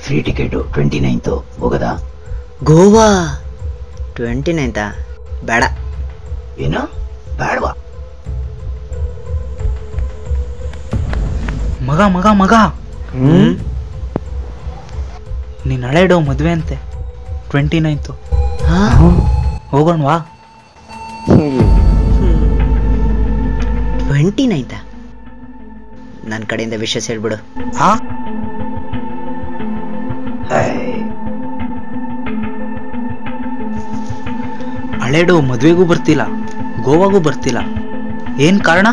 Free ticket 29th ಹೋಗದಾ? Goa 29th ಬೇಡ. ಏನು ಬೇಡವಾ? ಮಗ ಮಗ ಮಗ ನೀನ್ ಹಳೆಡೋ ಮದ್ವೆ ಅಂತೆ 29th ಹೋಗೋಣವಾ? 29th ನನ್ನ ಕಡೆಯಿಂದ ವಿಶೇಷ ಹೇಳ್ಬಿಡು. ಹಾ ಹಳೆಡೋ ಮದ್ವೆಗೂ ಬರ್ತಿಲ್ಲ, ಗೋವಾಗೂ ಬರ್ತಿಲ್ಲ, ಏನ್ ಕಾರಣ?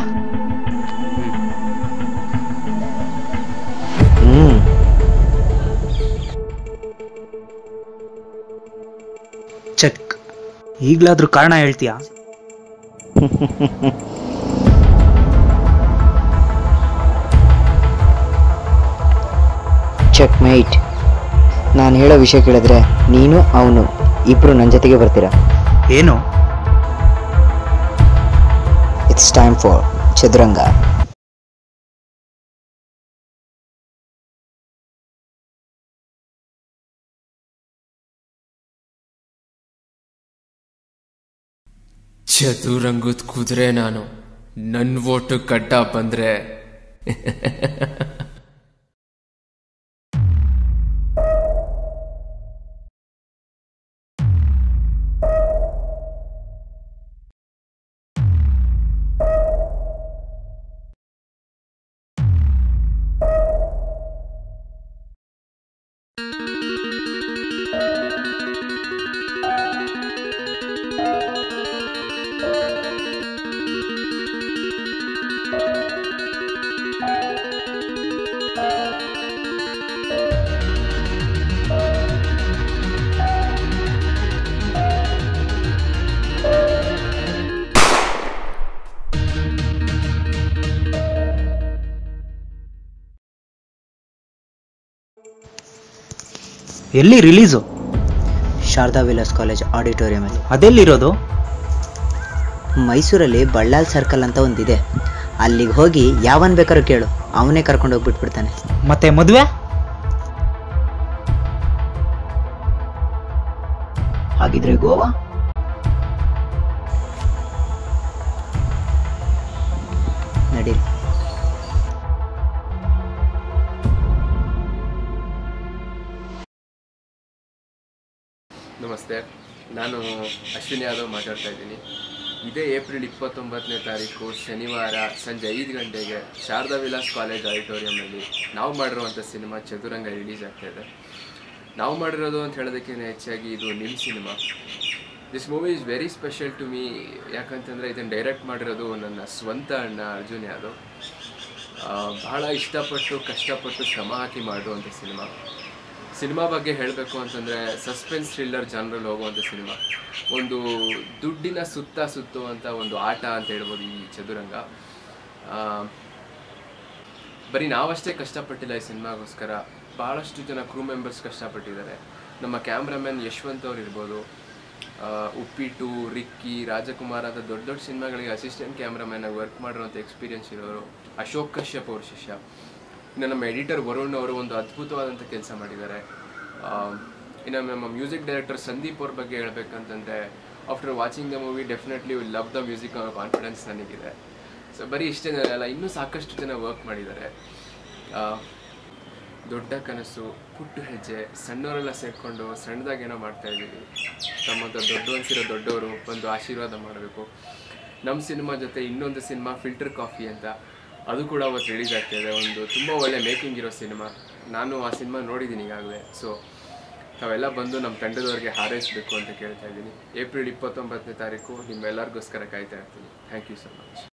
ಚೆಕ್. ಈಗ್ಲಾದ್ರೂ ಕಾರಣ ಹೇಳ್ತೀಯಾ? Checkmate. ನಾನು ಹೇಳೋ ವಿಷಯ ಕೇಳಿದ್ರೆ ನೀನು ಅವನು ಇಬ್ರು ನನ್ನ ಜೊತೆಗೆ ಬರ್ತೀರಾ? ಏನು? ಇಟ್ಸ್ ಟೈಮ್ ಫಾರ್ ಚದುರಂಗ. ಚದುರಂಗದ ಕುದುರೆ ನಾನು. ನನ್ನ ಓಟು ಕಡ್ಡ ಬಂದ್ರೆ ಎಲ್ಲಿ release? Sharada Vilas college auditorium ಅಲ್ಲಿ. ಅದೆಲ್ಲಿರೋದು? ಮೈಸೂರಲ್ಲಿ ಬಳ್ಳಾಲ್ ಸರ್ಕಲ್ ಅಂತ ಒಂದಿದೆ, ಅಲ್ಲಿಗೆ ಹೋಗಿ ಯಾವನ್ ಬೇಕಾದ್ರೂ ಕೇಳು, ಅವನೇ ಕರ್ಕೊಂಡು ಹೋಗ್ಬಿಟ್ಬಿಡ್ತಾನೆ. ಮತ್ತೆ ಮದುವೆ? ಹಾಗಿದ್ರೆ ಗೋವಾ? ನಡೀರಿ. ನಮಸ್ತೆ, ನಾನು ಅಶ್ವಿನಿ ಯಾದವ್ ಮಾತಾಡ್ತಾ ಇದ್ದೀನಿ. ಇದೇ ಏಪ್ರಿಲ್ 29ನೇ ತಾರೀಕು ಶನಿವಾರ ಸಂಜೆ 5 ಗಂಟೆಗೆ ಶಾರದಾ ವಿಲಾಸ್ ಕಾಲೇಜ್ ಆಡಿಟೋರಿಯಮಲ್ಲಿ ನಾವು ಮಾಡಿರುವಂಥ ಸಿನಿಮಾ ಚದುರಂಗ ರಿಲೀಸ್ ಆಗ್ತಾಯಿದೆ. ನಾವು ಮಾಡಿರೋದು ಅಂತ ಹೇಳೋದಕ್ಕಿಂತ ಹೆಚ್ಚಾಗಿ ಇದು ನಿಮ್ಮ cinema. This movie is very special to me. ಯಾಕಂತಂದರೆ ಇದನ್ನು ಡೈರೆಕ್ಟ್ ಮಾಡಿರೋದು ನನ್ನ ಸ್ವಂತ ಅಣ್ಣ ಅರ್ಜುನ್ ಯಾದವ್. ಬಹಳ ಇಷ್ಟಪಟ್ಟು ಕಷ್ಟಪಟ್ಟು ಶ್ರಮ ಹಾಕಿ ಮಾಡಿರುವಂಥ ಸಿನಿಮಾ ಬಗ್ಗೆ ಹೇಳಬೇಕು ಅಂತಂದರೆ ಸಸ್ಪೆನ್ಸ್ ಥ್ರಿಲ್ಲರ್ ಜಾನ್ರಲ್ಲಿ ಹೋಗುವಂಥ ಸಿನಿಮಾ. ಒಂದು ದುಡ್ಡಿನ ಸುತ್ತುವಂಥ ಒಂದು ಆಟ ಅಂತ ಹೇಳ್ಬೋದು ಈ ಚದುರಂಗ. ಬರೀ ನಾವಷ್ಟೇ ಕಷ್ಟಪಟ್ಟಿಲ್ಲ ಈ ಸಿನಿಮಾಗೋಸ್ಕರ, ಭಾಳಷ್ಟು ಜನ ಕ್ರೂ ಮೆಂಬರ್ಸ್ ಕಷ್ಟಪಟ್ಟಿದ್ದಾರೆ. ನಮ್ಮ ಕ್ಯಾಮ್ರಾಮನ್ ಯಶವಂತ್ ಅವ್ರು ಇರ್ಬೋದು, ಉಪ್ಪಿಟ್ಟು, ರಿಕ್ಕಿ, ರಾಜಕುಮಾರ್ ಅಂತ ದೊಡ್ಡ ದೊಡ್ಡ ಸಿನಿಮಾಗಳಿಗೆ ಅಸಿಸ್ಟೆಂಟ್ ಕ್ಯಾಮ್ರಾಮನ್ ಆಗಿ ವರ್ಕ್ ಮಾಡಿರೋಂಥ ಎಕ್ಸ್ಪೀರಿಯನ್ಸ್ ಇರೋರು, ಅಶೋಕ್ ಕಶ್ಯಪ್ ಅವ್ರ ಶಿಷ್ಯ. ಇನ್ನು ನಮ್ಮ ಎಡಿಟರ್ ವರುಣ್ ಅವರು ಒಂದು ಅದ್ಭುತವಾದಂಥ ಕೆಲಸ ಮಾಡಿದ್ದಾರೆ. ಇನ್ನು ನಮ್ಮ ಮ್ಯೂಸಿಕ್ ಡೈರೆಕ್ಟರ್ ಸಂದೀಪ್ ಅವ್ರ ಬಗ್ಗೆ ಹೇಳ್ಬೇಕಂತಂದರೆ, after watching the movie definitely will love the music ಅನ್ನೋ ಕಾನ್ಫಿಡೆನ್ಸ್ ನನಗಿದೆ. ಸೊ ಬರೀ ಇಷ್ಟೇ ಅಲ್ಲ, ಇನ್ನೂ ಸಾಕಷ್ಟು ಜನ ವರ್ಕ್ ಮಾಡಿದ್ದಾರೆ. ದೊಡ್ಡ ಕನಸು, ಪುಟ್ಟು ಹೆಜ್ಜೆ, ಸಣ್ಣವರೆಲ್ಲ ಸೇರಿಕೊಂಡು ಸಣ್ಣದಾಗೇನೋ ಮಾಡ್ತಾಯಿದ್ದೀವಿ. ತಮ್ಮಂಥ ದೊಡ್ಡ ಅನ್ಸಿರೋ ದೊಡ್ಡವರು ಬಂದು ಆಶೀರ್ವಾದ ಮಾಡಬೇಕು. ನಮ್ಮ ಸಿನಿಮಾ ಜೊತೆ ಇನ್ನೊಂದು ಸಿನಿಮಾ ಫಿಲ್ಟರ್ ಕಾಫಿ ಅಂತ, ಅದು ಕೂಡ ಅವತ್ತು ರಿಲೀಸ್ ಆಗ್ತಾಯಿದೆ. ಒಂದು ತುಂಬ ಒಳ್ಳೆ ಮೇಕಿಂಗ್ ಇರೋ ಸಿನಿಮಾ. ನಾನು ಆ ಸಿನಿಮಾ ನೋಡಿದ್ದೀನಿ ಈಗಾಗಲೇ. ಸೊ ತಾವೆಲ್ಲ ಬಂದು ನಮ್ಮ ತಂಡದವ್ರಿಗೆ ಹಾರೈಸಬೇಕು ಅಂತ ಕೇಳ್ತಾ ಇದ್ದೀನಿ. ಏಪ್ರಿಲ್ 29ನೇ ತಾರೀಕು ನಿಮ್ಮೆಲ್ಲರಿಗೋಸ್ಕರ ಕಾಯ್ತಾ ಇರ್ತೀನಿ. Thank you so much.